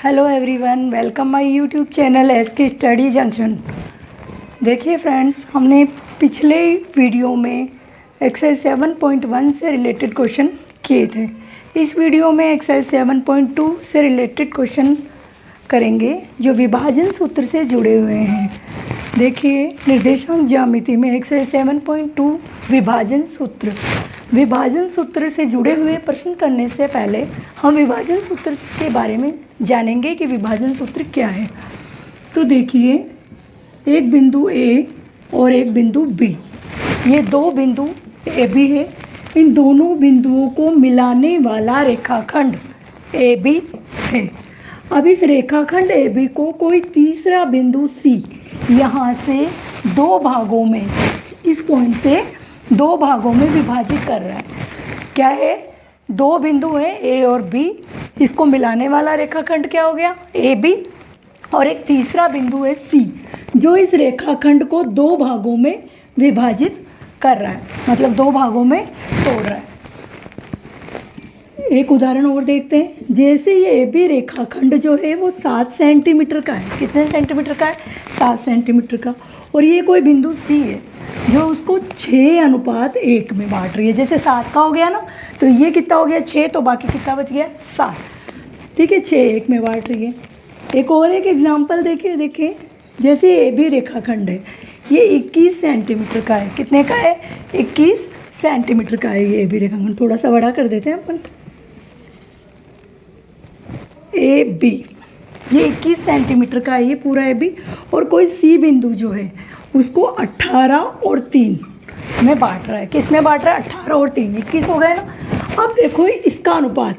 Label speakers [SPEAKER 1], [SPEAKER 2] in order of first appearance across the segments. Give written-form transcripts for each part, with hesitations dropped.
[SPEAKER 1] Hello everyone, welcome my YouTube channel SK study junction. देखिए friends, हमने पिछले video में एक्सरसाइज 7.1 से रिलेटेड क्वेश्चन किए थे। इस वीडियो में एक्सरसाइज 7.2 से रिलेटेड क्वेश्चन करेंगे जो विभाजन सूत्र से जुड़े हुए हैं। देखिए, निर्देशांक ज्यामिति में एक्सरसाइज 7.2 विभाजन सूत्र से जुड़े हुए प्रश्न करने से पहले हम विभाजन सूत्र के बारे में जानेंगे कि विभाजन सूत्र क्या है। तो देखिए, एक बिंदु ए और एक बिंदु बी, ये दो बिंदु ए बी है। इन दोनों बिंदुओं को मिलाने वाला रेखाखंड ए बी है। अब इस रेखाखंड ए बी को कोई तीसरा बिंदु सी यहाँ से दो भागों में, इस पॉइंट से दो भागों में विभाजित कर रहा है। क्या है? दो बिंदु हैं ए और बी, इसको मिलाने वाला रेखाखंड क्या हो गया? A B. और एक तीसरा बिंदु है सी, जो इस रेखाखंड को दो भागों में विभाजित कर रहा है, मतलब दो भागों में तोड़ रहा है। एक उदाहरण और देखते हैं। जैसे ये ए बी रेखाखंड जो है वो 7 सेंटीमीटर का है। कितने सेंटीमीटर का है? 7 सेंटीमीटर का। और ये कोई बिंदु सी है जो उसको 6:1 में बांट रही है। जैसे 7 का हो गया ना, तो ये कितना हो गया? 6, तो बाकी कितना बच गया? 7। ठीक है, 6:1 में बांट रही है। एक और एक एग्जाम्पल देखिए, जैसे ए बी रेखाखंड है, ये 21 सेंटीमीटर का है। कितने का है? 21 सेंटीमीटर का है ये ए बी रेखाखंड। थोड़ा सा बड़ा कर देते हैं अपन। ए बी, ये 21 सेंटीमीटर का है ये पूरा ए बी। और कोई सी बिंदु जो है उसको 18 और 3 में बांट रहा है। किस में बांट रहा है? 18 और 3, 21 हो गए ना। अब देखो, इसका अनुपात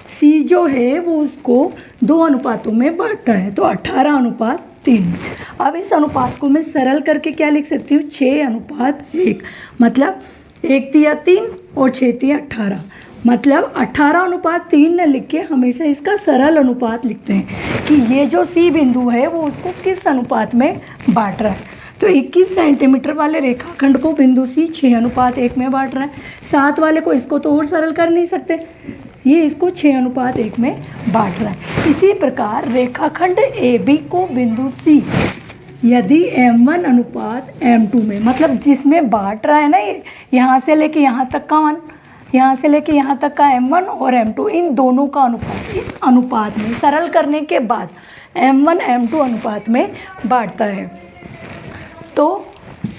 [SPEAKER 1] सी जो है वो उसको दो अनुपातों में बांटता है, तो 18:3। अब इस अनुपात को मैं सरल करके क्या लिख सकती हूँ? 6:1। मतलब 1 तिया 3 और 6 तिया 18। मतलब 18:3 न लिख के हमेशा इसका सरल अनुपात लिखते हैं कि ये जो सी बिंदु है वो उसको किस अनुपात में बांट रहा है। तो 21 सेंटीमीटर वाले रेखाखंड को बिंदु सी 6:1 में बांट रहा है। 7 वाले को, इसको तो और सरल कर नहीं सकते, ये इसको 6:1 में बांट रहा है। इसी प्रकार रेखाखंड ए बी को बिंदु सी यदि M1:M2 में, मतलब जिसमें बांट रहा है ना, ये यहाँ से लेके यहाँ तक का मान, यहाँ से लेके यहाँ तक का M1 और M2, इन दोनों का अनुपात इस अनुपात में सरल करने के बाद M1:M2 अनुपात में बांटता है। तो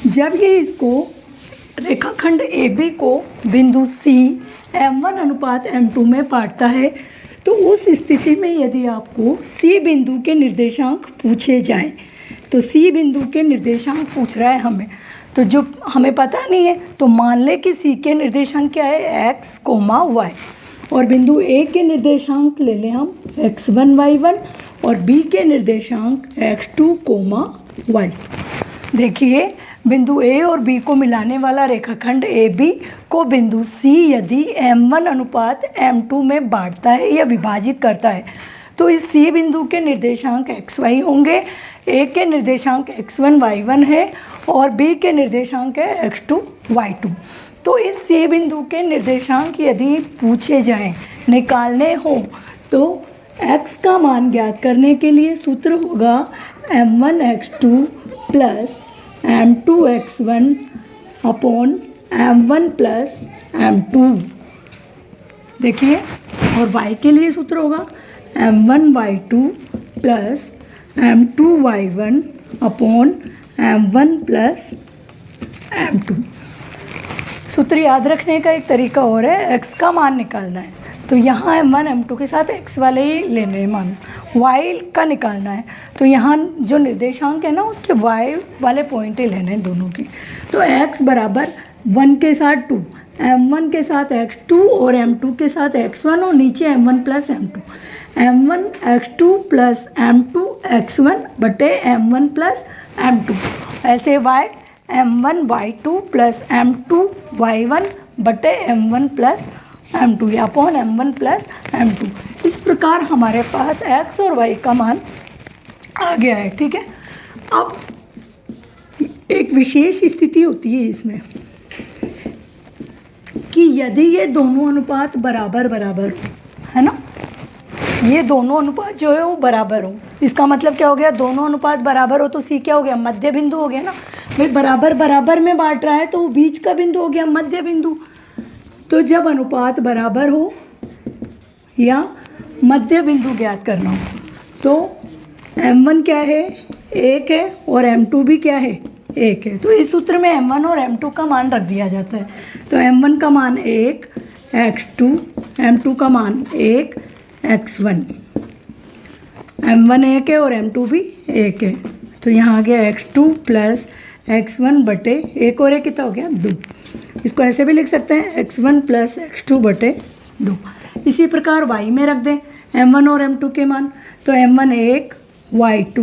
[SPEAKER 1] जब ये इसको रेखाखंड ए बी को बिंदु सी M1:M2 में बांटता है, तो उस स्थिति में यदि आपको सी बिंदु के निर्देशांक पूछे जाएं, तो सी बिंदु के निर्देशांक पूछ रहा है हमें, तो जो हमें पता नहीं है, तो मान ले कि सी के निर्देशांक क्या है? x, y। और बिंदु ए के निर्देशांक ले लें हम x1, y1, और बी के निर्देशांक x2, y। देखिए, बिंदु ए और बी को मिलाने वाला रेखाखंड ए बी को बिंदु सी यदि M1:M2 में बांटता है या विभाजित करता है, तो इस सी बिंदु के निर्देशांक x, y होंगे। ए के निर्देशांक x1, y1 है और बी के निर्देशांक है x2, y2। तो इस सी बिंदु के निर्देशांक यदि पूछे जाएं, निकालने हो, तो x का मान ज्ञात करने के लिए सूत्र होगा M1x2 plus M2x1 upon M1 plus M2। देखिए, और y के लिए सूत्र होगा M1y2 plus M2y1 upon M1 plus M2। सूत्र याद रखने का एक तरीका और है, x का मान निकालना है तो यहाँ M1 M2 के साथ x वाले ही लेने हैं मान, y का निकालना है तो यहाँ जो निर्देशांक है ना उसके y वाले पॉइंट ही लेने हैं दोनों की। तो x बराबर 1 के साथ 2, M1 के साथ x2 और M2 के साथ x1 और नीचे M1 plus M2, M1 x2 plus M2 x1 बटे M1 प्लस M2। ऐसे y M1 y2 plus M2 y1 बटे M1 प्लस M2 या अपॉन M1 प्लस M2। इस प्रकार हमारे पास x और y का मान आ गया है। ठीक है, अब एक विशेष स्थिति होती है इसमें कि यदि ये दोनों अनुपात बराबर बराबर हो, है ना, ये दोनों अनुपात जो है वो बराबर हो। इसका मतलब क्या हो गया, दोनों अनुपात बराबर हो तो सी क्या हो गया, मध्य बिंदु हो गया ना भाई। बराबर बराबर में बांट रहा है तो वो बीच का बिंदु हो गया, मध्य बिंदु। तो जब अनुपात बराबर हो या मध्य बिंदु ज्ञात करना हो तो m1 क्या है, 1 है, और m2 भी क्या है, 1 है। तो इस सूत्र में m1 और m2 का मान रख दिया जाता है। तो m1 का मान 1 x2, m2 का मान 1 x1। m1 1 है और m2 भी 1 है। तो यहाँ आ गया x2 प्लस x1 बटे 1 और 1 कितना हो गया, 2। इसको ऐसे भी लिख सकते हैं x1 प्लस x2 बटे 2। इसी प्रकार y में रख दें m1 और m2 के मान। तो m1 1, y2,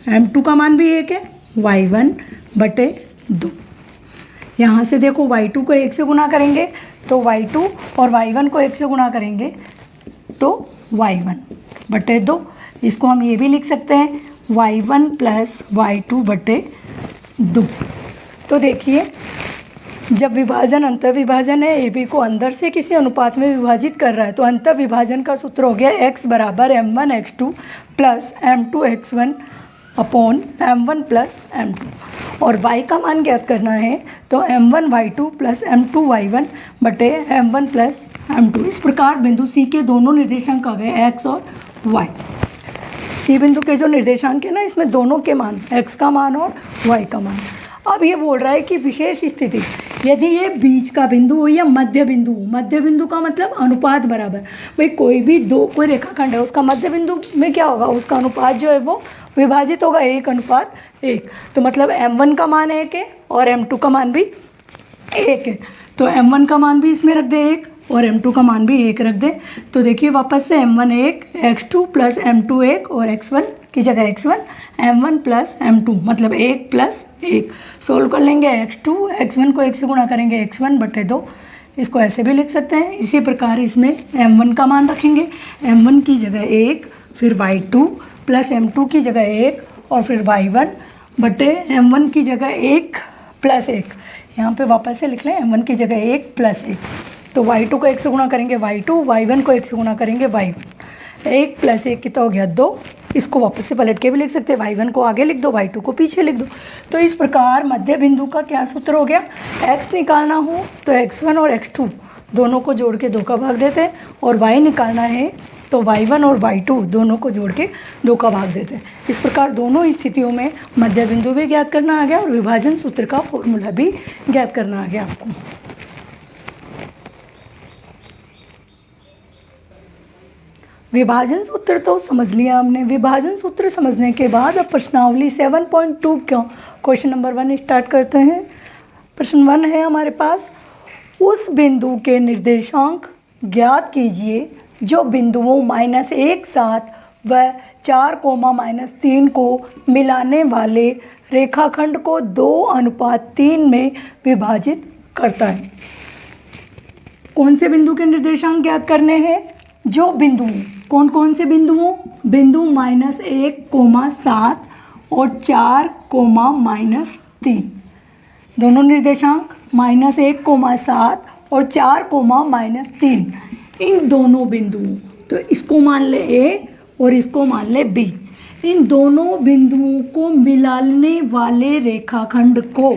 [SPEAKER 1] m2 का मान भी 1 है, y1 बटे 2। यहाँ से देखो y2 को 1 से गुणा करेंगे तो y2 और y1 को 1 से गुणा करेंगे तो y1 बटे 2। इसको हम ये भी लिख सकते हैं y1 प्लस y2 बटे 2। तो देखिए जब विभाजन अंतर विभाजन है, ए बी को अंदर से किसी अनुपात में विभाजित कर रहा है तो अंतर विभाजन का सूत्र हो गया x बराबर m1 x2 plus m2 x1 upon m1 plus m2। और y का मान ज्ञात करना है तो m1 y2 plus m2 y1 बटे m1 प्लस m2। इस प्रकार बिंदु C के दोनों निर्देशांक आ गए x और y। C बिंदु के जो निर्देशांक है ना, इसमें दोनों के मान x का मान और y का मान। अब ये बोल रहा है कि विशेष स्थिति यदि ये बीच का बिंदु हो या मध्य बिंदु हो। मध्य बिंदु का मतलब अनुपात बराबर। भाई कोई भी कोई रेखाखंड है उसका मध्य बिंदु में क्या होगा, उसका अनुपात जो है वो विभाजित होगा 1:1। तो मतलब m1 का मान 1 है और m2 का मान भी 1 है। तो m1 का मान भी इसमें रख दे 1 और m2 का मान भी 1 रख दे। तो देखिए वापस से m1 1, x2 प्लस m2 1 और x1 की जगह x1, m1 प्लस m2 मतलब 1 प्लस 1। सोल्व कर लेंगे x2, x1 को 1 से गुणा करेंगे x1 बटे 2। इसको ऐसे भी लिख सकते हैं। इसी प्रकार इसमें m1 का मान रखेंगे, m1 की जगह 1, फिर y2 प्लस m2 की जगह 1 और फिर y1 बटे m1 की जगह 1 प्लस 1। यहाँ पे वापस से लिख लें m1 की जगह 1 प्लस 1। तो y2 को 1 से गुणा करेंगे y2, y1 को 1 से गुणा करेंगे y1। 1 प्लस 1 कितना हो गया 2। इसको वापस से पलट के भी लिख सकते हैं, y1 को आगे लिख दो, y2 को पीछे लिख दो। तो इस प्रकार मध्य बिंदु का क्या सूत्र हो गया, x निकालना हो तो x1 और x2 दोनों को जोड़ के 2 का भाग देते हैं, और y निकालना है तो y1 और y2 दोनों को जोड़ के 2 का भाग देते हैं। इस प्रकार दोनों स्थितियों में मध्य बिंदु भी ज्ञात करना आ गया और विभाजन सूत्र का फॉर्मूला भी ज्ञात करना आ गया आपको। विभाजन सूत्र तो समझ लिया हमने। विभाजन सूत्र समझने के बाद अब प्रश्नावली 7.2 क्वेश्चन नंबर 1 स्टार्ट करते हैं। प्रश्न 1 है हमारे पास, उस बिंदु के निर्देशांक ज्ञात कीजिए जो बिंदुओं -1 7 व 4, -3 को मिलाने वाले रेखाखंड को 2:3 में विभाजित करता है। कौन से बिंदु के निर्देशांक ज्ञात करने हैं, जो बिंदु कौन कौन से बिंदुओं, बिंदु -1, 7 और 4, -3 दोनों निर्देशांक -1, 7 और 4, -3 इन दोनों बिंदुओं, तो इसको मान ले A और इसको मान ले B। इन दोनों बिंदुओं को मिलाने वाले रेखाखंड को,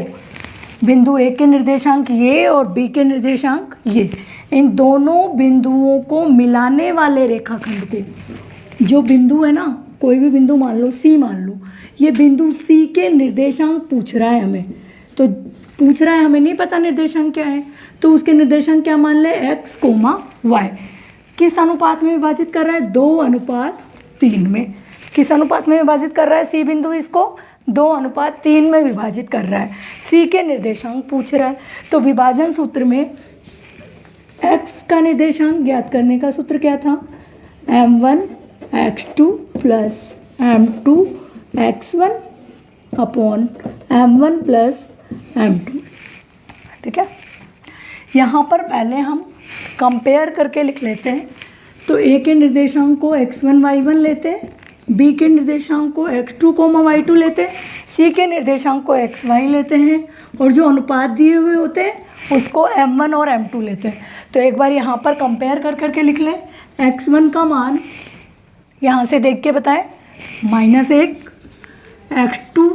[SPEAKER 1] बिंदु A के निर्देशांक ये और B के निर्देशांक ये, इन दोनों बिंदुओं को मिलाने वाले रेखाखंड को, जो बिंदु है ना, कोई भी बिंदु मान लो, C मान लो, ये बिंदु C के निर्देशांक पूछ रहा है हमें। तो पूछ रहा है, हमें नहीं पता निर्देशांक क्या है, तो उसके निर्देशांक क्या मान ले, x, y। किस अनुपात में विभाजित कर रहा है, 2:3 में। किस अनुपात में विभाजित कर रहा है, C बिंदु इसको 2:3 में विभाजित कर रहा है। C के निर्देशांक पूछ रहा है, तो विभाजन सूत्र में x का निर्देशांक ज्ञात करने का सूत्र क्या था, m1 x2 plus m2 x1 upon m1 plus m2। ठीक है, यहाँ पर पहले हम कंपेयर करके लिख लेते हैं। तो A के निर्देशांक को x1 y1 लेते हैं, B के निर्देशांक को x2, y2 लेते हैं, C के निर्देशांक को xy लेते हैं, और जो अनुपात दिए हुए होते हैं उसको m1 और m2 लेते हैं। तो एक बार यहाँ पर कंपेयर कर करके लिख लें। x1 का मान यहाँ से देख के बताएं। -1 x2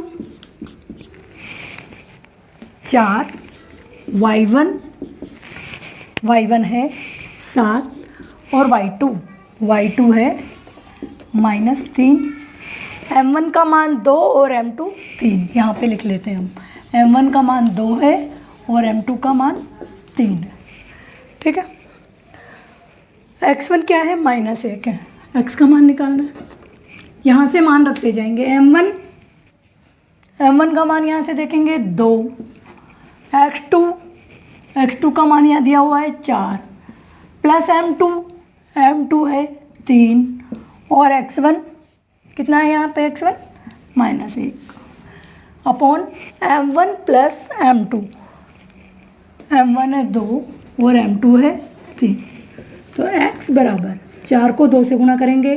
[SPEAKER 1] 4 y1 है 7 और y2 है -3। m1 का मान 2 और m2 3, यहाँ पे लिख लेते हैं हम। m1 का मान 2 है और m2 का मान 3 है। ठीक है, x1 क्या है? -1 है, x का मान निकालना है। यहाँ से मान रखते जाएंगे। m1 का मान यहाँ से देखेंगे 2, x2 का मान यहाँ दिया हुआ है 4 प्लस m2 है 3 और x1 कितना है यहाँ पे? x1 -1 upon m1 plus m2। m1 है 2 और m2 है 3। तो x बराबर 4 को 2 से गुणा करेंगे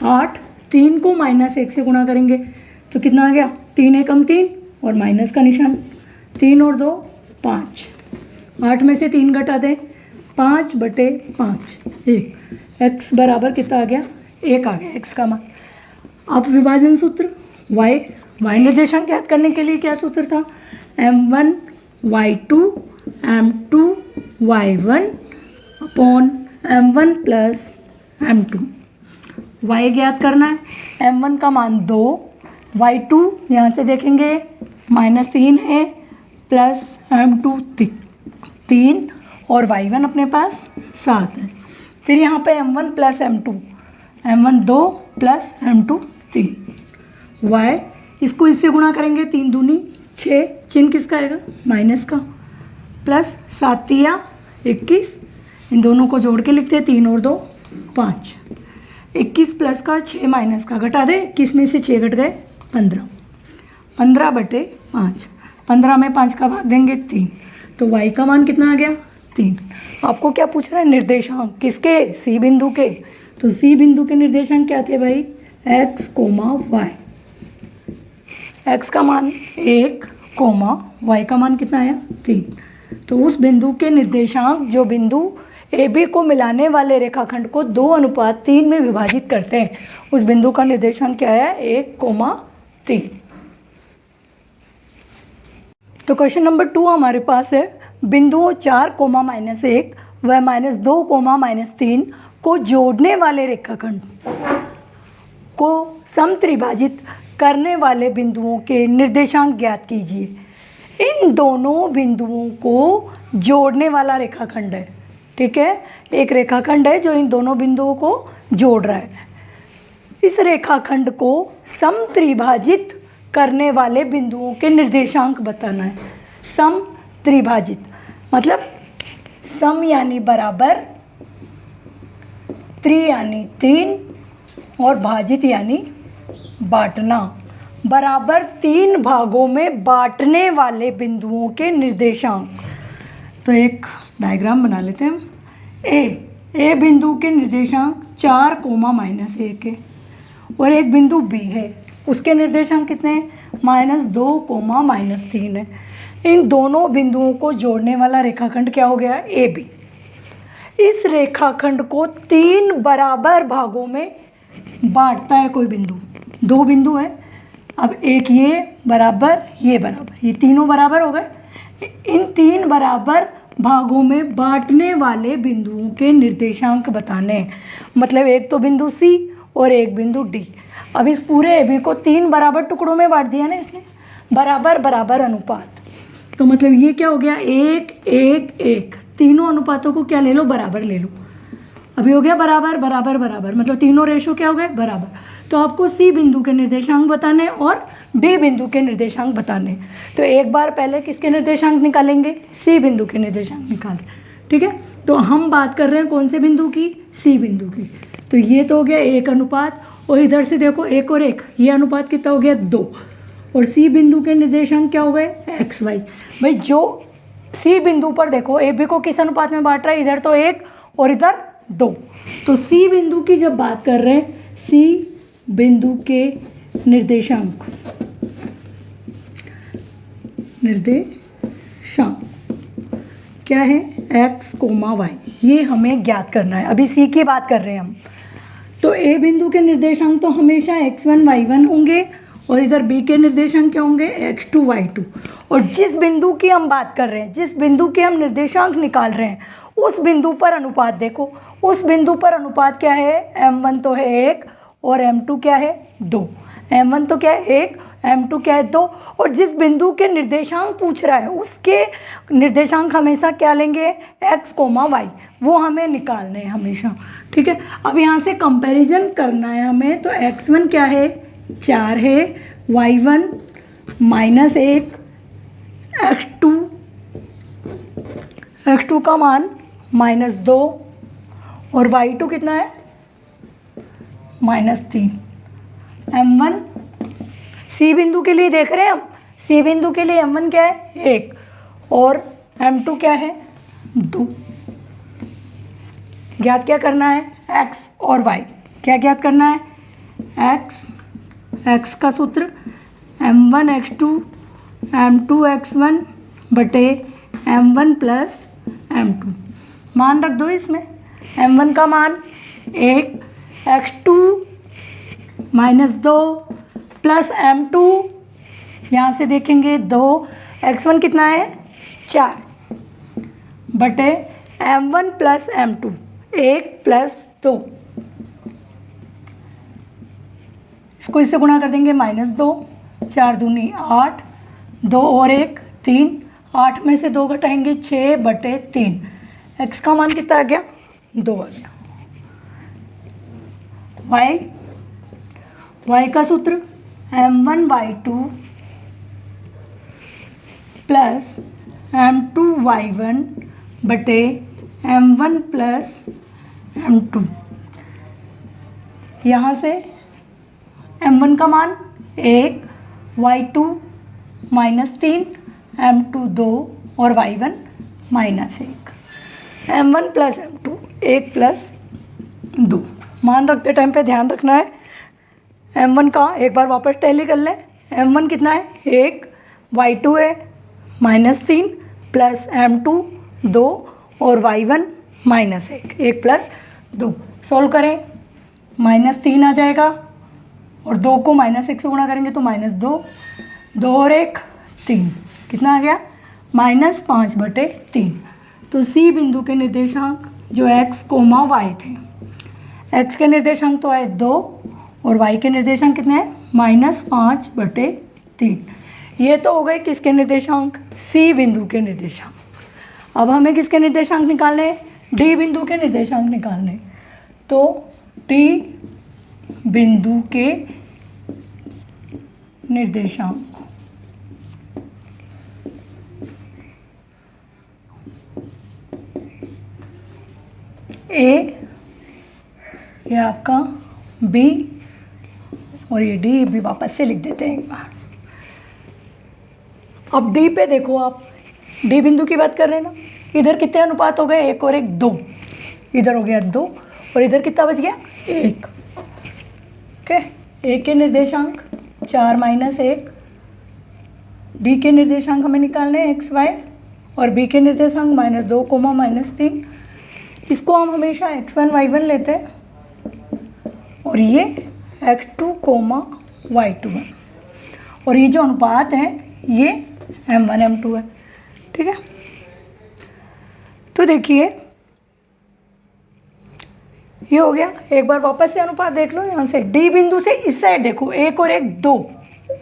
[SPEAKER 1] 8, 3 को -1 से गुणा करेंगे तो कितना आ गया? 3 एकम 3 और माइनस का निशान, 3 और 2 5, 8 में से 3 घटा दें 5/5 1। x बराबर कितना आ गया? 1 आ गया x का मान। अब विभाजन सूत्र y निर्देशांक ज्ञात करने के लिए क्या सूत्र था? m1 y2 m2 y1 upon m1 plus m2। y ज्ञात करना है, m1 का मान 2, y2 यहाँ से देखेंगे -3 है प्लस m2 3 और y1 अपने पास 7 है। फिर यहाँ पे m1 plus m1 2 plus m2 3। y इसको इससे गुणा करेंगे 3 दूनी 6, चिन्ह किसका आएगा? माइनस का, प्लस 7 या 21, इन दोनों को जोड़ के लिखते हैं 3 और 2 5। 21 प्लस का 6 माइनस का घटा दे, 21 में से 6 घट गए 15, 15/5, 15 में 5 का भाग देंगे 3, तो y का मान कितना आ गया? 3। आपको क्या पूछ रहा है? निर्देशांक किसके? C बिंदु के। तो C बिंदु के निर्देशांक क्या थे भाई? x, y। x का मान 1, y का मान कितना आया? 3। तो उस बिंदु के निर्देशांक जो बिंदु AB को मिलाने वाले रेखाखंड को 2:3 में विभाजित करते हैं, उस बिंदु का निर्देशांक क्या है? 1, 3। तो क्वेश्चन नंबर 2 हमारे पास है, बिंदुओं 4, -1 व -2, -3 को जोड़ने वाले रेखाखंड को समत्रिभाजित करने वाले बिंदुओं के निर्देशांक ज्ञात कीजिए। इन दोनों बिंदुओं को जोड़ने वाला रेखाखंड है। ठीक है, एक रेखाखंड है जो इन दोनों बिंदुओं को जोड़ रहा है। इस रेखाखंड को समत्रिभाजित करने वाले बिंदुओं के निर्देशांक बताना है। समत्रिभाजित मतलब सम यानी बराबर, त्रि यानी 3 और भाजित यानी बांटना। बराबर 3 भागों में बांटने वाले बिंदुओं के निर्देशांक। तो एक डायग्राम बना लेते हैं हम। ए बिंदु के निर्देशांक 4, -1 है और एक बिंदु बी है, उसके निर्देशांक कितने हैं? -2, -3 है। इन दोनों बिंदुओं को जोड़ने वाला रेखाखंड क्या हो गया? A B. इस रेखाखंड को 3 बराबर भागों में बांटता है कोई बिंदु। 2 बिंदु है, अब एक ये बराबर, ये तीनों बराबर हो गए। इन 3 बराबर भागों में बांटने वाले बिंदुओं के निर्देशांक बताने हैं। मतलब एक तो बिंदु सी और एक बिंदु डी। अब इस पूरे एबी को 3 बराबर टुकड़ों में बांट दिया ना इसने, बराबर बराबर अनुपात। तो मतलब ये क्या हो गया? 1, 1, 1। तीनों अनुपातों को क्या ले लो? बराबर ले लो। अभी हो गया बराबर बराबर बराबर, मतलब तीनों रेशो क्या हो गए? बराबर। तो आपको सी बिंदु के निर्देशांक बताने और डी बिंदु के निर्देशांक बताने। तो एक बार पहले किसके निर्देशांक निकालेंगे? सी बिंदु के निर्देशांक निकालें। ठीक है, तो हम बात कर रहे हैं कौन से बिंदु की? सी बिंदु की। तो ये तो हो गया 1 अनुपात, और इधर से देखो 1 और 1, ये अनुपात कितना हो गया? 2। और सी बिंदु के निर्देशांक क्या हो गए? X Y. भाई जो सी बिंदु पर देखो ए बी को किस अनुपात में बांट रहा है? इधर तो 1 और इधर 2। तो सी बिंदु की जब बात कर रहे हैं, सी बिंदु के निर्देशांक क्या है? x, y। ये हमें ज्ञात करना है। अभी सी की बात कर रहे हैं हम। तो ए बिंदु के निर्देशांक तो हमेशा x1 y1 होंगे और इधर बी के निर्देशांक क्या होंगे x2 y2। और जिस बिंदु की हम बात कर रहे हैं, जिस बिंदु के हम निर्देशांक निकाल रहे हैं, उस बिंदु पर अनुपात देखो। उस बिंदु पर अनुपात क्या है, m1 तो है 1 और m2 क्या है 2। m1 तो क्या है 1, m2 क्या है 2। और जिस बिंदु के निर्देशांक पूछ रहा है उसके निर्देशांक हमेशा क्या लेंगे, x, y, वो हमें निकालने हैं हमेशा। ठीक है, अब यहाँ से कंपैरिजन करना है हमें। तो x1 क्या है 4 है, y1 -1, x2 का मान -2 और y2 कितना है -3। m1 सी बिंदु के लिए देख रहे हैं हम, सी बिंदु के लिए m1 क्या है 1 और m2 क्या है 2। ज्ञात क्या करना है, x और y। क्या ज्ञात करना है, x का सूत्र m1 x2 m2 x1 बटे m1 प्लस m2। मान रख दो इसमें, m1 का मान 1, x2 -2 प्लस m2, यहाँ से देखेंगे 2, x1 कितना है 4 बटे m1 प्लस m2, 1 प्लस 2। इसको इससे गुणा कर देंगे -2, 4 दूनी 8, 2 और 1 3, 8 में से 2 घटाएंगे 6 बटे 3। x का मान कितना आ गया 2 आ गया। y का सूत्र m1 y2 plus m2 y1 बटे m1 प्लस m2। यहाँ से m1 का मान 1, y2 -3, m2 2 और y1 -1। m1 plus m2 1 plus 2। मान रखते टाइम पे ध्यान रखना है m1 का, एक बार वापस टैली कर लें। m1 कितना है 1, y2 है -3 प्लस m2 2 और y1 -1, 1 प्लस 2। सोल्व करें, -3 आ जाएगा और 2 को -1 से गुणा करेंगे तो -2, 2 और 1 3, कितना आ गया -5 बटे 3। तो सी बिंदु के निर्देशांक जो x, y थे, x के निर्देशांक तो आए 2 और y के निर्देशांक कितने हैं -5 बटे 3। ये तो हो गए किसके निर्देशांक, सी बिंदु के निर्देशांक। अब हमें किसके निर्देशांक निकालने हैं, डी बिंदु के निर्देशांक निकालने। तो डी बिंदु के निर्देशांक ए, ये आपका बी और ये डी भी वापस से लिख देते हैं एक बार। अब डी पे देखो, आप डी बिंदु की बात कर रहे हैं ना, इधर कितने अनुपात हो गए 1 और 1 2, इधर हो गया 2 और इधर कितना बच गया 1। ओके, ए के निर्देशांक 4 -1, डी के निर्देशांक हमें निकालने हैं x y और बी के निर्देशांक -2, -3। इसको हम हमेशा x1 y1 लेते हैं और ये x2, y2 है और ये जो अनुपात है ये m1 m2 है। ठीक है, तो देखिए ये हो गया। एक बार वापस से अनुपात देख लो, यहाँ से डी बिंदु से इस साइड देखो 1 और 1 2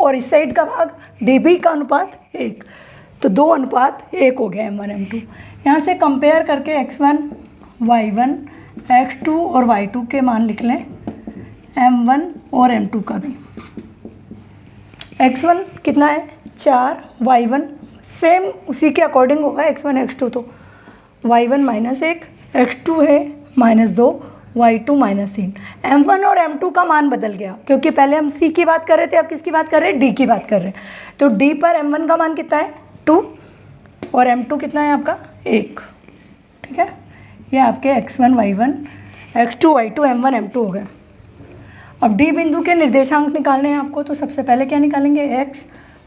[SPEAKER 1] और इस साइड का भाग डी बी का अनुपात 1, तो 2 अनुपात 1 हो गया m1 m2। यहाँ से कंपेयर करके x1 y1 x2 और y2 के मान लिख लें, m1 और m2 का भी। x1 कितना है 4, y1 सेम उसी के अकॉर्डिंग होगा x1 x2, तो y1 -1, x2 है -2, y2 -3। m1 और m2 का मान बदल गया क्योंकि पहले हम c की बात कर रहे थे, अब किसकी बात कर रहे हैं, d की बात कर रहे हैं। तो d पर m1 का मान कितना है 2 और m2 कितना है आपका 1। ठीक है, ये आपके x1 y1 x2 y2 m1 m2 हो गए। अब डी बिंदु के निर्देशांक निकालने हैं आपको, तो सबसे पहले क्या निकालेंगे x,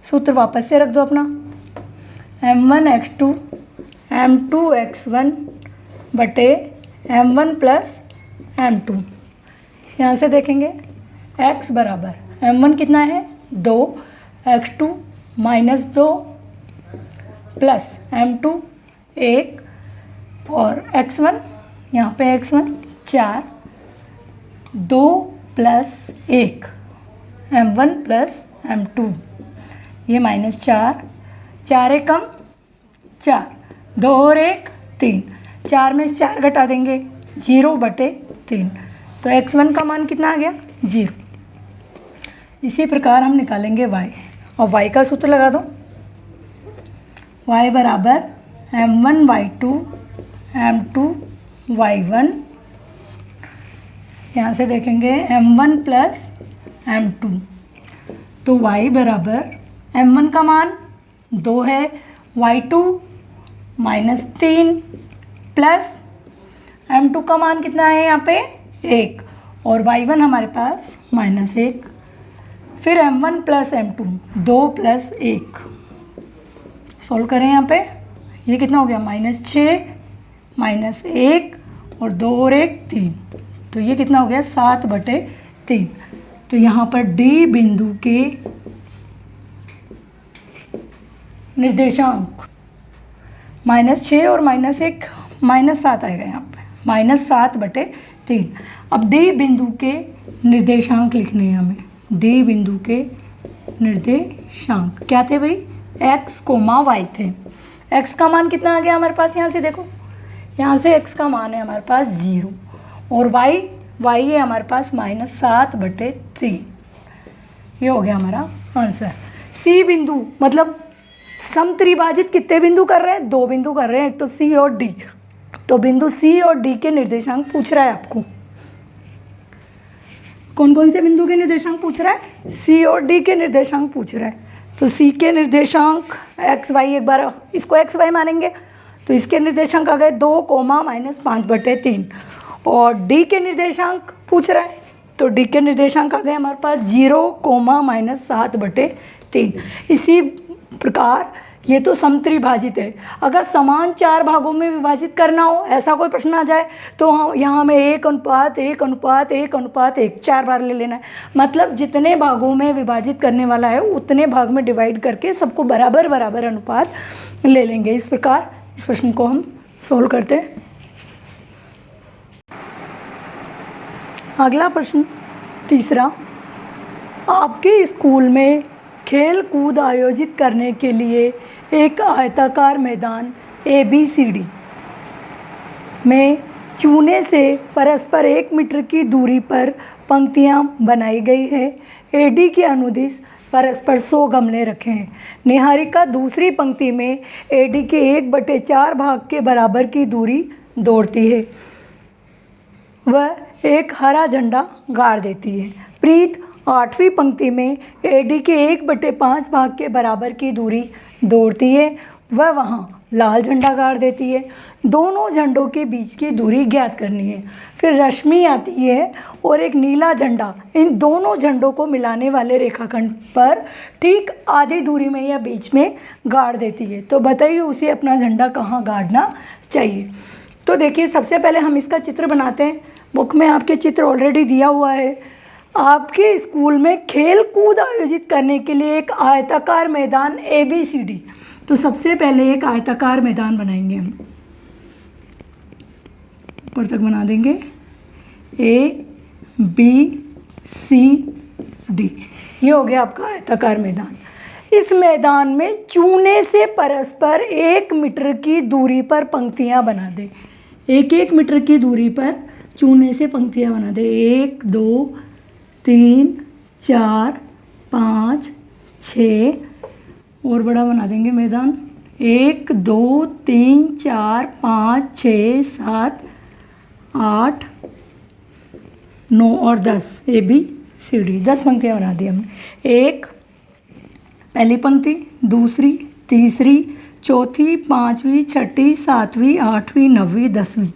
[SPEAKER 1] सूत्र वापस से रख दो अपना, m1 x2 m2 x1 बटे m1 प्लस m2। यहाँ से देखेंगे x बराबर m1 कितना है 2, x2 -2 प्लस m2 1 और x1 यहाँ पे x1 4, 2 plus 1 m1 plus m2 ये -4, 4 एकम 4, 2 और 1 3, 4 में से 4 घटा देंगे 0/3, तो x1 का मान कितना आ गया 0। इसी प्रकार हम निकालेंगे y, और y का सूत्र लगा दो, y बराबर m1 y2 m2 y1, यहाँ से देखेंगे m1 प्लस m2, तो y बराबर m1 का मान 2 है, y2 -3 प्लस m2 का मान कितना है यहाँ पे 1 और y1 हमारे पास -1, फिर m1 plus m2 2 plus 1 solve करें यहाँ पे, ये कितना हो गया -6 -1 और 2 और 1 3, तो ये कितना हो गया 7/3। तो यहाँ पर D बिंदु के निर्देशांक -6 और -1 -7 आएगा यहाँ पे, -7/3। अब D बिंदु के निर्देशांक लिखने हैं हमें, D बिंदु के निर्देशांक क्या थे भाई, x, y थे। x का मान कितना आ गया हमारे पास, यहाँ से देखो, यहाँ से x का मान है हमारे पास 0 और y है हमारे पास -7/3, ये हो गया हमारा आंसर। C बिंदु मतलब समत्रिभाजित कितने बिंदु कर रहे हैं, 2 बिंदु कर रहे हैं, एक तो C और D, तो बिंदु C और D के निर्देशांक पूछ रहा है आपको। कौन कौन से बिंदु के निर्देशांक पूछ रहा है, C और D के निर्देशांक पूछ रहा है। तो C के निर्देशांक x y, एक बार इसको x y मानेंगे तो इसके निर्देशांक आ गए 2, -5/3, और D के निर्देशांक पूछ रहा है तो D के निर्देशांक आ गए हमारे पास 0, -7/3। इसी प्रकार ये तो समत्रिभाजित है, अगर समान 4 भागों में विभाजित करना हो, ऐसा कोई प्रश्न आ जाए तो यहाँ हमें 1:1:1:1:1 4 बार ले लेना है, मतलब जितने भागों में विभाजित करने वाला है उतने भाग में डिवाइड करके सबको बराबर बराबर अनुपात ले लेंगे। इस प्रकार इस प्रश्न को हम सोल्व करते हैं। अगला प्रश्न तीसरा, आपके स्कूल में खेल कूद आयोजित करने के लिए एक आयताकार मैदान ABCD में चूने से परस्पर 1 मीटर की दूरी पर पंक्तियां बनाई गई है। AD के अनुदिश परस्पर 100 गमले रखे हैं। निहारिका दूसरी पंक्ति में AD के 1/4 भाग के बराबर की दूरी दौड़ती है, वह एक हरा झंडा गाड़ देती है। प्रीत 8वीं पंक्ति में AD के 1/5 भाग के बराबर की दूरी दौड़ती है, वह वहाँ लाल झंडा गाड़ देती है। दोनों झंडों के बीच की दूरी ज्ञात करनी है। फिर रश्मि आती है और एक नीला झंडा इन दोनों झंडों को मिलाने वाले रेखाखंड पर ठीक आधी दूरी में या बीच में गाड़ देती है। तो बताइए उसे अपना झंडा कहाँ गाड़ना चाहिए। तो देखिए सबसे पहले हम इसका चित्र बनाते हैं। बुक में आपके चित्र ऑलरेडी दिया हुआ है। आपके स्कूल में खेल कूद आयोजित करने के लिए एक आयताकार मैदान ABCD, तो सबसे पहले एक आयताकार मैदान बनाएंगे हम, ऊपर तक बना देंगे ABCD, ये हो गया आपका आयताकार मैदान। इस मैदान में चूने से परस्पर 1 मीटर की दूरी पर पंक्तियां बना दे। 1-1 मीटर की दूरी पर चूने से पंक्तियां बना दे। 1 2 3 4 5 6 और बड़ा बना देंगे मैदान। 1 2 3 4 5 6 7 8 9 और 10 ABCD 10 पंक्तियाँ बना दी हमने। एक पहली पंक्ति, दूसरी, तीसरी, चौथी, 5वीं, 6ठी, 7वीं, 8वीं, 9वीं, 10वीं,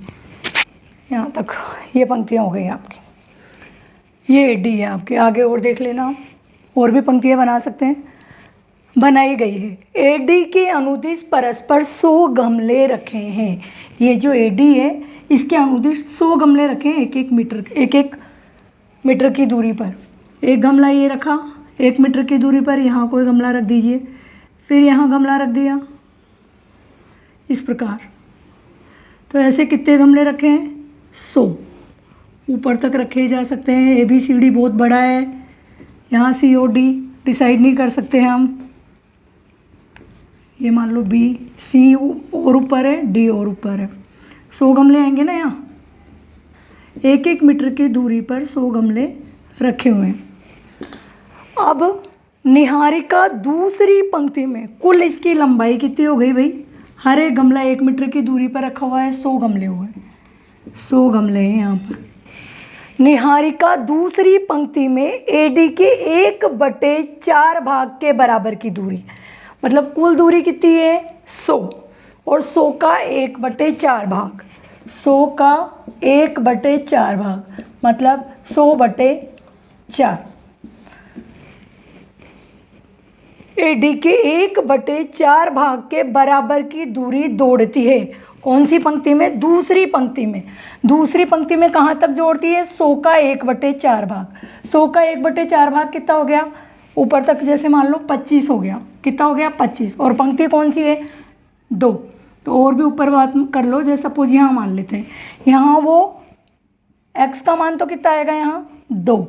[SPEAKER 1] यहाँ तक ये पंक्तियाँ हो गई आपकी। ये AD है आपके। आगे और देख लेना, और भी पंक्तियाँ बना सकते हैं। बनाई गई है। AD के अनुदिश परस्पर 100 गमले रखे हैं। ये जो AD है इसके अनुदिश 100 गमले रखे हैं, 1-1 मीटर, 1-1 मीटर की दूरी पर एक गमला ये रखा, 1 मीटर की दूरी पर यहाँ कोई गमला रख दीजिए, फिर यहाँ गमला रख दिया इस प्रकार। तो ऐसे कितने गमले रखे हैं? 100। ऊपर तक रखे जा सकते हैं। ABCD बहुत बड़ा है, यहाँ COD डिसाइड नहीं कर सकते हैं हम। ये मान लो B, C और ऊपर है, D और ऊपर है। 100 गमले आएंगे ना यहाँ। 1-1 मीटर की दूरी पर 100 गमले रखे हुए हैं। अब निहारिका दूसरी पंक्ति में कुल इसकी लंबाई कितनी हो गई भाई? हर एक गमला 1 मीटर की दूरी पर रखा हुआ है, 100 गमले हुए, 100 गमले हैं यहाँ पर। निहारिका दूसरी पंक्ति में AD के 1/4 भाग के बराबर की दूरी, मतलब कुल दूरी कितनी है? 100, और 100 का 1/4 भाग, 100 का 1/4 भाग मतलब 100/4। AD के 1/4 भाग के बराबर की दूरी दौड़ती है। कौन सी पंक्ति में? दूसरी पंक्ति में। दूसरी पंक्ति में कहाँ तक जोड़ती है? 100 का 1/4 भाग। 100 का 1/4 भाग कितना हो गया? ऊपर तक जैसे मान लो 25 हो गया। कितना हो गया? 25। और पंक्ति कौन सी है? 2। तो और भी ऊपर बात कर लो, जैसे सपोज यहाँ मान लेते हैं, यहाँ वो x का मान तो कितना आएगा? यहाँ 2,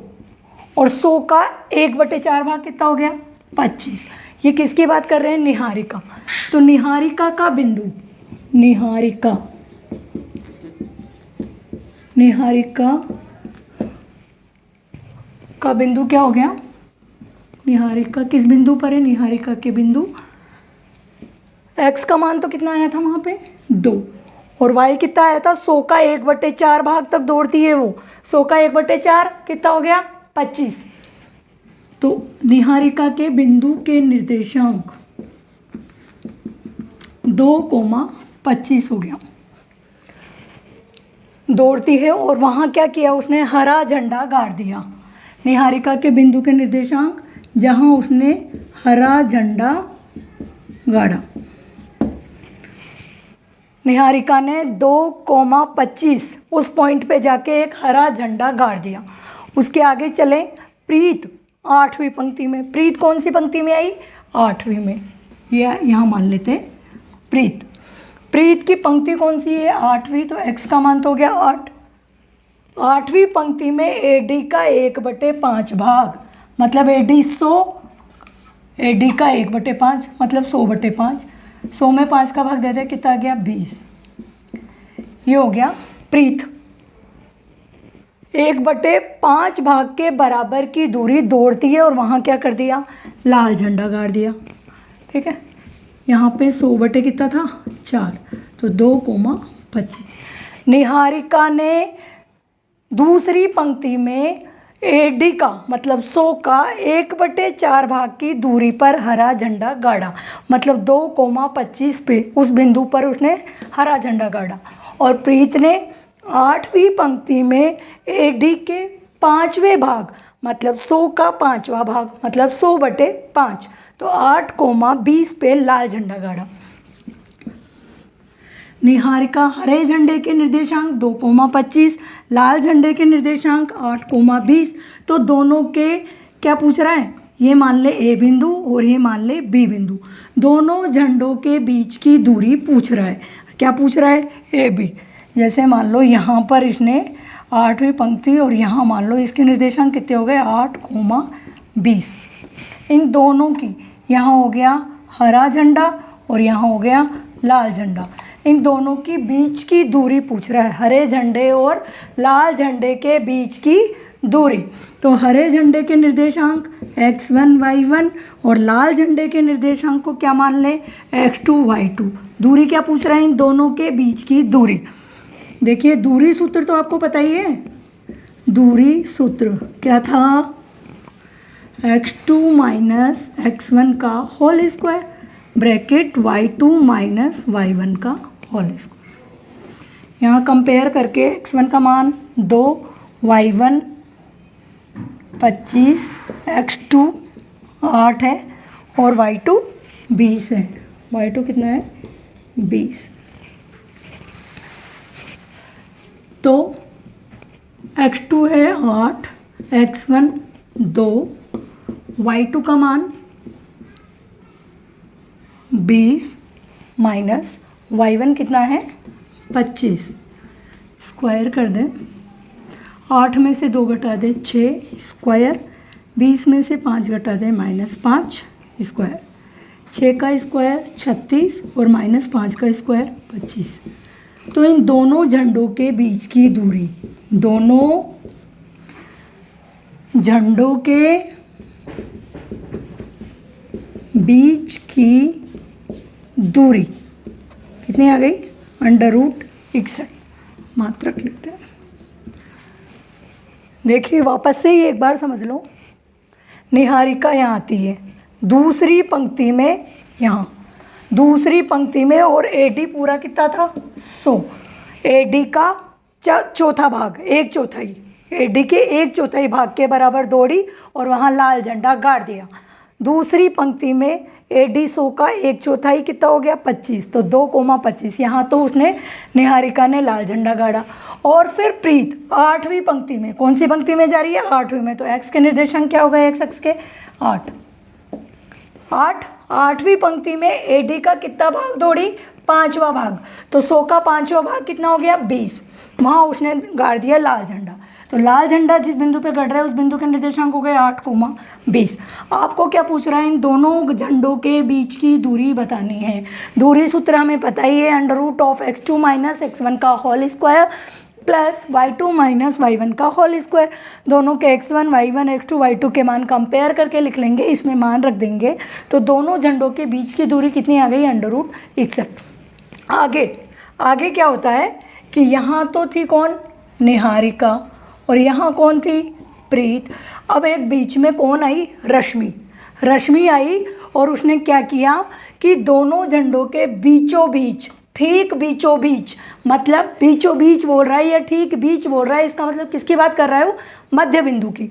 [SPEAKER 1] और 100 का 1/4 भाग कितना हो गया? 25। ये किसकी बात कर रहे हैं? निहारिका। तो निहारिका का बिंदु, निहारिका का बिंदु क्या हो गया? निहारिका किस बिंदु पर है? निहारिका के बिंदु, x का मान तो कितना आया था वहाँ पे? 2, और y कितना आया था? 100 का 1/4 भाग तक दौड़ती है वो। 100 का 1/4 कितना हो गया? 25। तो निहारिका के बिंदु के निर्देशांक 2,25 हो गया। दौड़ती है, और वहाँ क्या किया उसने? हरा झंडा गाड़ दिया। निहारिका के बिंदु के निर्देशांक जहाँ उसने हरा झंडा गाड़ा, निहारिका ने 2,25 उस पॉइंट पे जाके एक हरा झंडा गाड़ दिया। उसके आगे चले, प्रीत 8वीं पंक्ति में। प्रीत कौन सी पंक्ति में आई? 8वीं में। ये यहाँ मान लेते हैं प्रीत। प्रीत की पंक्ति कौन सी है? 8वीं। तो x का मान तो हो गया 8। 8वीं पंक्ति में AD का 1/5 भाग, मतलब AD 100, AD का 1/5 मतलब 100/5। 100 में 5 का भाग देते हैं, कितना आ गया? 20। ये हो गया प्रीत। 1/5 भाग के बराबर की दूरी दौड़ती है, और वहाँ क्या कर दिया? लाल झंडा गाड़ दिया। ठीक है, यहाँ पे 100 कितना था? 4, तो 2,25। निहारिका ने दूसरी पंक्ति में AD का मतलब 100 का 1/4 भाग की दूरी पर हरा झंडा गाड़ा, मतलब 2,25 पे उस बिंदु पर उसने हरा झंडा गाड़ा। और प्रीत ने 8वीं पंक्ति में AD के 5वें भाग मतलब 100 का 5वां भाग मतलब 100/5, तो 8,20 पे लाल झंडा गाड़ा। निहारिका हरे झंडे के निर्देशांक 2,25, लाल झंडे के निर्देशांक 8,20। तो दोनों के क्या पूछ रहा है? ये मान ले A बिंदु और ये मान ले B बिंदु, दोनों झंडों के बीच की दूरी पूछ रहा है। क्या पूछ रहा है? AB। जैसे मान लो यहाँ पर इसने 8वीं पंक्ति, और यहाँ मान लो इसके निर्देशांक कितने हो गए? 8,20। इन दोनों की, यहाँ हो गया हरा झंडा और यहाँ हो गया लाल झंडा, इन दोनों की बीच की दूरी पूछ रहा है, हरे झंडे और लाल झंडे के बीच की दूरी। तो हरे झंडे के निर्देशांक x1 y1 और लाल झंडे के निर्देशांक को क्या मान लें? x2 y2। दूरी क्या पूछ रहा है? इन दोनों के बीच की दूरी। देखिए दूरी सूत्र तो आपको पता ही है। दूरी सूत्र क्या था? x2 माइनस x1 का whole square bracket y2 minus y1 का होल स्क्वायर। यहाँ कंपेयर करके x1 का मान 2, y1 25, x2 8 है और y2 20 है। y2 कितना है? 20। तो x2 है 8, x1 2, y2 का मान 20 माइनस y1 कितना है 25, स्क्वायर कर दें। 8 में से 2 घटा दें 6 स्क्वायर, 20 में से 5 घटा दें -5 स्क्वायर, 6 का स्क्वायर 36 और -5 का स्क्वायर 25। तो इन दोनों झंडों के बीच की दूरी, दोनों झंडों के बीच की दूरी कितनी आ गई, √61। मात्रक लिखते हैं। देखिए वापस से ही एक बार समझ लो, निहारिका यहाँ आती है दूसरी पंक्ति में, यहाँ दूसरी पंक्ति में, और AD पूरा कितना था 100, AD का चौथा भाग, 1/4, AD के 1/4 भाग के बराबर दौड़ी और वहाँ लाल झंडा गाड़ दिया। दूसरी पंक्ति में AD 100 का 1/4 कितना हो गया 25, तो 2,25, यहाँ तो उसने निहारिका ने लाल झंडा गाड़ा। और फिर प्रीत 8वीं पंक्ति में, कौन सी पंक्ति में जा रही है 8वीं में, तो x के निर्देशांक क्या होगा, x अक्ष के 8, 8वीं पंक्ति में AD का कितना भाग दौड़ी 5वां भाग, तो 100 का 5वां भाग कितना हो गया 20, वहाँ उसने गाड़ दिया लाल झंडा। तो लाल झंडा जिस बिंदु पे गड़ रहा है उस बिंदु के निर्देशांक हो गए 8,20। आपको क्या पूछ रहा है, इन दोनों झंडों के बीच की दूरी बतानी है। दूरी सूत्र हमें पता ही है, √x2 - x1 का whole square plus y2 - y1 का होल स्क्वायर। दोनों के x1 y1 x2 y2 के मान कंपेयर करके लिख लेंगे, इसमें मान रख देंगे, तो दोनों झंडों के बीच की दूरी कितनी आ गई, √61। आगे क्या होता है कि यहाँ तो थी कौन, निहारिका, और यहाँ कौन थी, प्रीत। अब एक बीच में कौन आई, रश्मि आई, और उसने क्या किया कि दोनों झंडों के बीचों बीच, ठीक बीचों बीच, मतलब बीचों बीच बोल रहा है या ठीक बीच बोल रहा है, इसका मतलब किसकी बात कर रहा है वो, मध्य बिंदु की।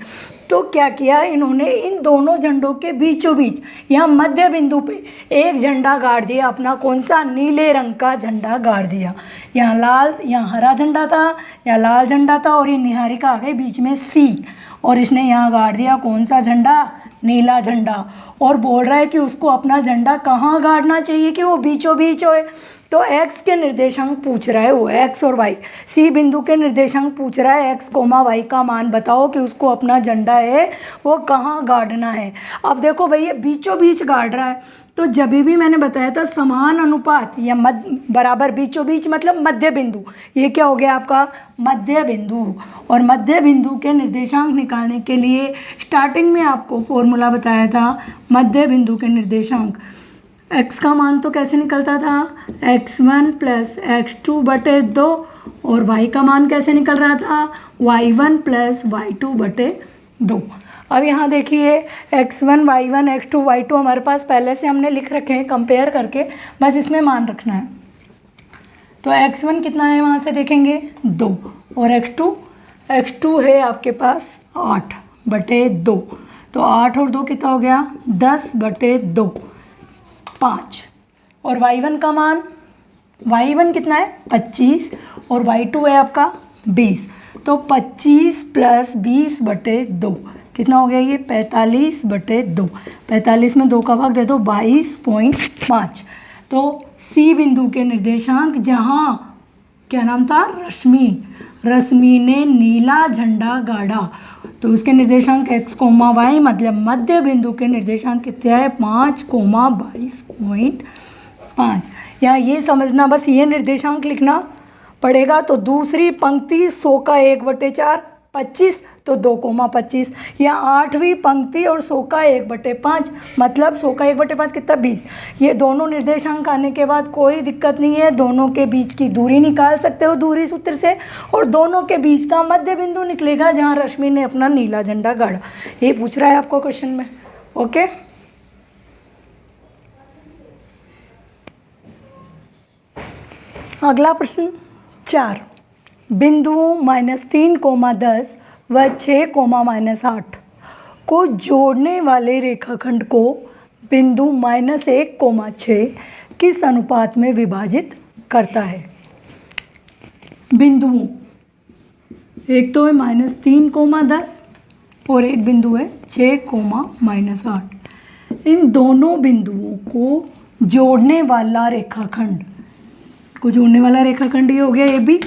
[SPEAKER 1] तो क्या किया इन्होंने, इन दोनों झंडों के बीचों बीच यहाँ मध्य बिंदु पे एक झंडा गाड़ दिया अपना, कौन सा, नीले रंग का झंडा गाड़ दिया। यहाँ लाल, यहाँ हरा झंडा था, यहाँ लाल झंडा था, और ये निहारिका आ गई बीच में C, और इसने यहाँ गाड़ दिया कौन सा झंडा, नीला झंडा। और बोल रहा है कि उसको अपना झंडा कहाँ गाड़ना चाहिए कि वो बीचों बीच होए। तो x के निर्देशांक पूछ रहा है वो, x और y, C बिंदु के निर्देशांक पूछ रहा है, x, y का मान बताओ कि उसको अपना झंडा है वो कहाँ गाड़ना है। अब देखो भैया बीचों बीच गाड़ रहा है, तो जब भी मैंने बताया था समान अनुपात या बराबर बीचों बीच मतलब मध्य बिंदु, ये क्या हो गया आपका मध्य बिंदु। और मध्य बिंदु के निर्देशांक निकालने के लिए स्टार्टिंग में आपको फॉर्मूला बताया था, मध्य बिंदु के निर्देशांक, x का मान तो कैसे निकलता था, x1 + x2/2, और y का मान कैसे निकल रहा था, y1 + y2/2। अब यहाँ देखिए x1 y1 x2 y2 हमारे पास पहले से हमने लिख रखे हैं कंपेयर करके, बस इसमें मान रखना है। तो x1 कितना है वहाँ से देखेंगे 2, और x2 है आपके पास 8/2, तो 8 और 2 कितना हो गया 10/2, 5। और y1 का मान, y1 कितना है 25, और y2 है आपका 20, तो 25 + 20/2 कितना हो गया ये 45/2। 45 में 2 का भाग दे दो 22.5। तो C बिंदु के निर्देशांक, जहाँ क्या नाम था, रश्मि ने नीला झंडा गाड़ा, तो उसके निर्देशांक x, y, मतलब मध्य बिंदु के निर्देशांक कितने है 5,22.5। यहाँ ये समझना, बस ये निर्देशांक लिखना पड़ेगा। तो दूसरी पंक्ति 100 का 1/4 25, तो 2,25। या 8वीं पंक्ति और 100 का 1/5, मतलब 100 का 1/5 कितना 20। ये दोनों निर्देशांक आने के बाद कोई दिक्कत नहीं है, दोनों के बीच की दूरी निकाल सकते हो दूरी सूत्र से, और दोनों के बीच का मध्य बिंदु निकलेगा जहाँ रश्मि ने अपना नीला झंडा गाड़ा। ये पूछ रहा है आपको क्वेश्चन में, ओके। अगला प्रश्न 4, बिंदुओं -3,10 व 6,-8 को जोड़ने वाले रेखाखंड को बिंदु -1,6 किस अनुपात में विभाजित करता है। बिंदुओं, एक तो है -3,10 और एक बिंदु है 6, -8। इन दोनों बिंदुओं को जोड़ने वाला रेखाखंड ये हो गया ए बी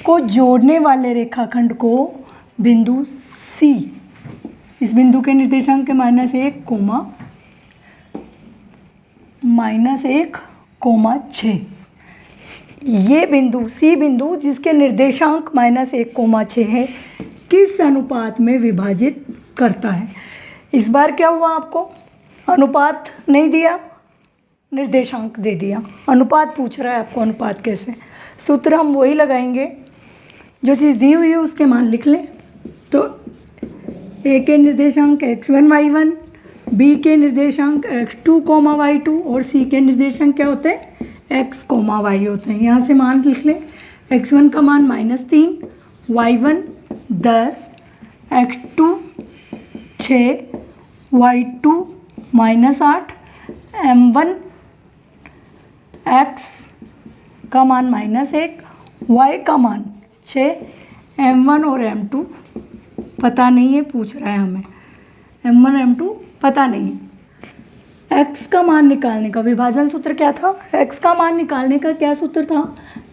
[SPEAKER 1] को जोड़ने वाले रेखाखंड को बिंदु सी, इस बिंदु के निर्देशांक -1, ये बिंदु सी बिंदु जिसके निर्देशांक -1, है, किस अनुपात में विभाजित करता है। इस बार क्या हुआ, आपको अनुपात नहीं दिया, निर्देशांक दे दिया। अनुपात पूछ रहा है आपको, अनुपात कैसे। सूत्र हम वही लगाएंगे, जो चीज़ दी हुई है उसके मान लिख लें। तो ए के निर्देशांक x1 y1, बी के निर्देशांक x2, y2 और सी के निर्देशांक क्या होते हैं, x, y होते हैं। यहाँ से मान लिख लें। x1 का मान -3, y1 10, x2 6, y2 -8, m1 x का मान -1, y का मान 6, m1 और m2 पता नहीं है, पूछ रहा है हमें। m1 m2 पता नहीं है। x का मान निकालने का विभाजन सूत्र क्या था, x का मान निकालने का क्या सूत्र था,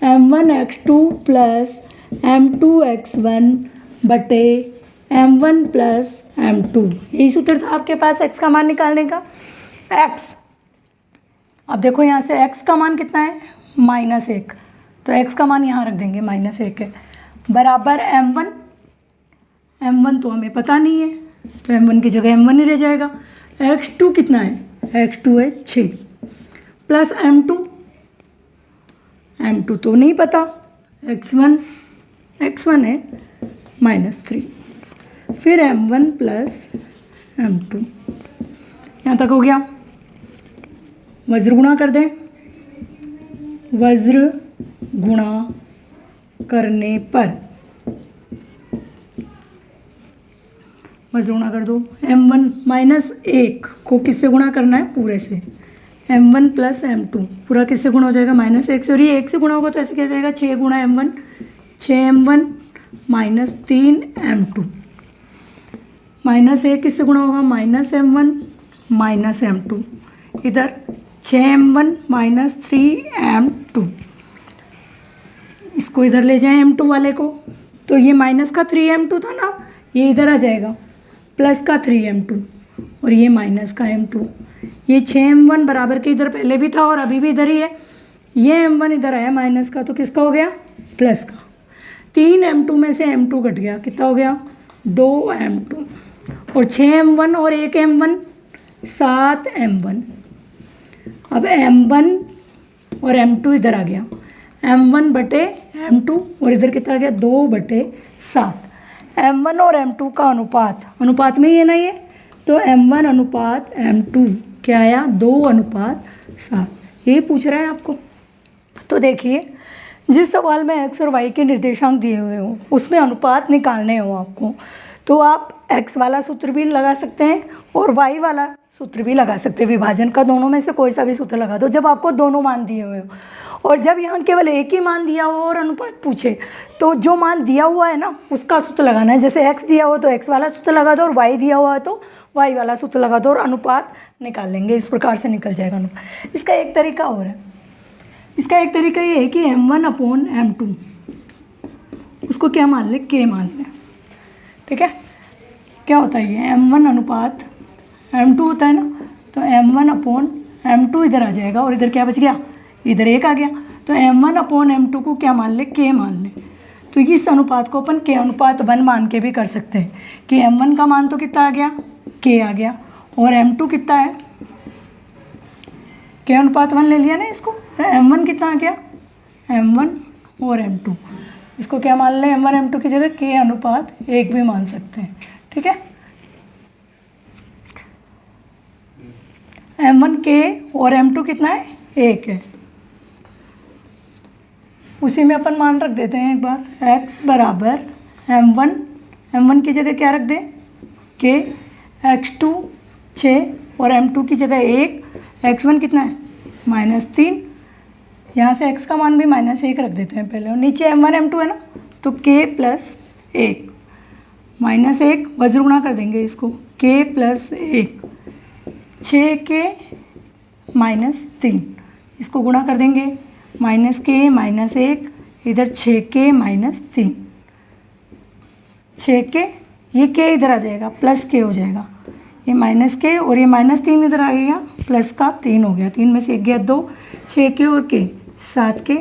[SPEAKER 1] m1 x2 plus m2 x1 बटे m1 प्लस m2, यही सूत्र था आपके पास x का मान निकालने का। x, अब देखो यहाँ से x का मान कितना है, -1, तो x का मान यहाँ रख देंगे, -1 है, बराबर m1 तो हमें पता नहीं है, तो m1 की जगह m1 ही रह जाएगा। x2 कितना है, x2 है 6, प्लस m2 तो नहीं पता, x1 है -3, फिर m1 प्लस m2, यहाँ तक हो गया। वज्र गुणा कर दें, वज्र गुणा करने पर वज्र गुणा कर दो। m1 -1 को किससे गुणा करना है, पूरे से, m1 प्लस m2 पूरा किससे गुणा हो जाएगा, -1 से, और ये 1 से गुणा होगा तो ऐसे क्या जाएगा, 6 गुणा m1, 6m1 -3 m2, -1 किससे गुणा होगा, -m1 -m2, इधर 6m1 -3 m2, इसको इधर ले जाएं m2 वाले को, तो ये माइनस का 3m2 था ना, ये इधर आ जाएगा, प्लस का 3m2 और ये माइनस का m2, ये 6m1 बराबर के इधर पहले भी था और अभी भी इधर ही है, ये m1 इधर आया माइनस का, तो किसका हो गया, प्लस का। 3m2 में से m2 कट गया, कितना हो गया, 2m2, और 6m1 और 1m1 7m1। अब m1 और m2 इधर आ गया, m1 बटे m2 और इधर कितना आ गया, 2/7। m1 और m2 का अनुपात में ही है ना ये, तो m1 अनुपात m2 क्या आया, 2:7, ये पूछ रहा है आपको। तो देखिए, जिस सवाल में x और y के निर्देशांक दिए हुए हों उसमें अनुपात निकालने हो आपको, तो आप x वाला सूत्र भी लगा सकते हैं और y वाला सूत्र भी लगा सकते हैं, विभाजन का, दोनों में से कोई सा भी सूत्र लगा दो जब आपको दोनों मान दिए हुए हो। और जब यहाँ केवल एक ही मान दिया हो और अनुपात पूछे, तो जो मान दिया हुआ है ना उसका सूत्र लगाना है। जैसे x दिया हो तो x वाला सूत्र लगा दो, और y दिया हुआ है तो y वाला सूत्र लगा दो और अनुपात निकाल लेंगे। इस प्रकार से निकल जाएगा अनुपात। इसका एक तरीका और है, इसका एक तरीका ये है कि m1/m2 उसको क्या मान लें, k मान लें, ठीक है। क्या होता है ये, m1 अनुपात m2 होता है ना, तो m1/m2 इधर आ जाएगा और इधर क्या बच गया, इधर 1 आ गया, तो m1/m2 को क्या मान लें, k मान लें। तो इस अनुपात को अपन k अनुपात 1 मान के भी कर सकते हैं कि m1 का मान तो कितना आ गया, k आ गया, और m2 कितना है, k अनुपात 1 ले लिया ना इसको, तो m1 कितना आ गया, m1 और m2, इसको क्या मान लें, m1 m2 की जगह k अनुपात 1 भी मान सकते हैं, ठीक है। m1 k और m2 कितना है, 1 है, उसी में अपन मान रख देते हैं एक बार, x बराबर m1 की जगह क्या रख दें, k, x2 6 और m2 की जगह 1, x1 कितना है, -3, यहाँ से x का मान भी -1 रख देते हैं पहले, और नीचे m1 m2 है ना, तो k + 1 -1 वज्र गुणा कर देंगे इसको, k + 1, 6k - 3, इसको गुणा कर देंगे, -k -1, इधर 6k - 3, 6k, ये k इधर आ जाएगा, +k हो जाएगा, ये -k और ये -3 इधर आ गया, प्लस का 3 हो गया, 3 में से 1 गया 2, 6k और k 7k,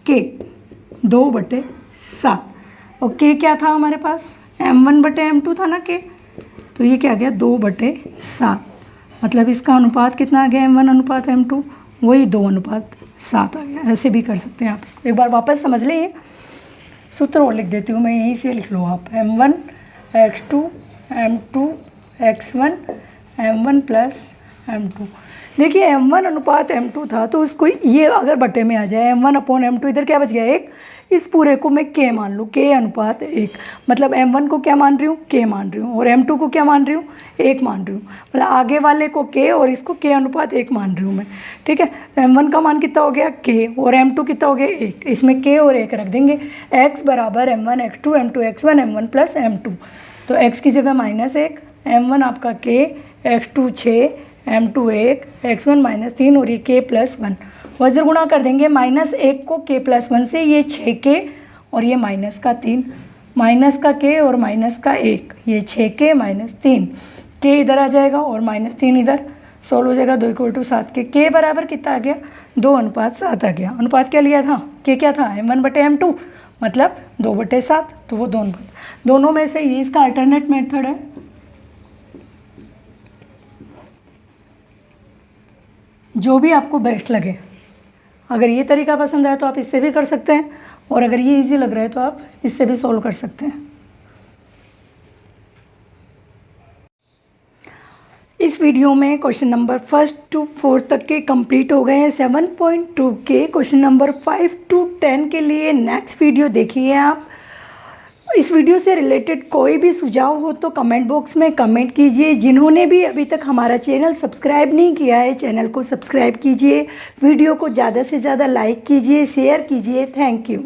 [SPEAKER 1] k 2/7, और k क्या था हमारे पास, m1/m2 था ना k, तो ये क्या आ गया 2/7, मतलब इसका अनुपात कितना आ गया, m1:m2, वही 2:7 आ गया। ऐसे भी कर सकते हैं आप इसको, एक बार वापस समझ लें, ये सूत्र और लिख देती हूँ मैं, यहीं से लिख लो आप, m1 x2 m2 x1 m1 + m2। देखिए m1:m2 था, तो उसको ये अगर बटे में आ जाए m1/m2, इधर क्या बच गया 1, इस पूरे को मैं k मान लूँ, k:1, मतलब m1 को क्या मान रही हूँ, k मान रही हूँ, और m2 को क्या मान रही हूँ, 1 मान रही हूँ, मतलब आगे वाले को k और इसको k:1 मान रही हूँ मैं, ठीक है। तो m1 का मान कितना हो गया k, और m2 कितना हो गया 1, इसमें k और 1 रख देंगे, x बराबर m1 x2 m2 x1 m1 + m2, तो x की जगह -1, m1 आपका k, x2 6, m2 1, x1 -3 और ये k + 1, वज्र गुणा कर देंगे, -1 को k + 1 से, ये 6k और ये -3, का k और -1, ये 6k - 3, k इधर आ जाएगा और -3 इधर, सोल्व हो जाएगा, 2 = 7, k बराबर कितना आ गया, 2:7 आ गया। अनुपात क्या लिया था, k क्या था, m1/m2, मतलब 2/7, तो वो दोनों में से ये इसका अल्टरनेट मेथड है। जो भी आपको बेस्ट लगे, अगर ये तरीका पसंद आए तो आप इससे भी कर सकते हैं, और अगर ये इजी लग रहा है तो आप इससे भी सॉल्व कर सकते हैं। इस वीडियो में क्वेश्चन नंबर 1 to 4 तक के कंप्लीट हो गए हैं। 7.2 के क्वेश्चन नंबर 5 to 10 के लिए नेक्स्ट वीडियो देखिए आप। इस वीडियो से रिलेटेड कोई भी सुझाव हो तो कमेंट बॉक्स में कमेंट कीजिए। जिन्होंने भी अभी तक हमारा चैनल सब्सक्राइब नहीं किया है, चैनल को सब्सक्राइब कीजिए, वीडियो को ज़्यादा से ज़्यादा लाइक कीजिए, शेयर कीजिए। Thank you.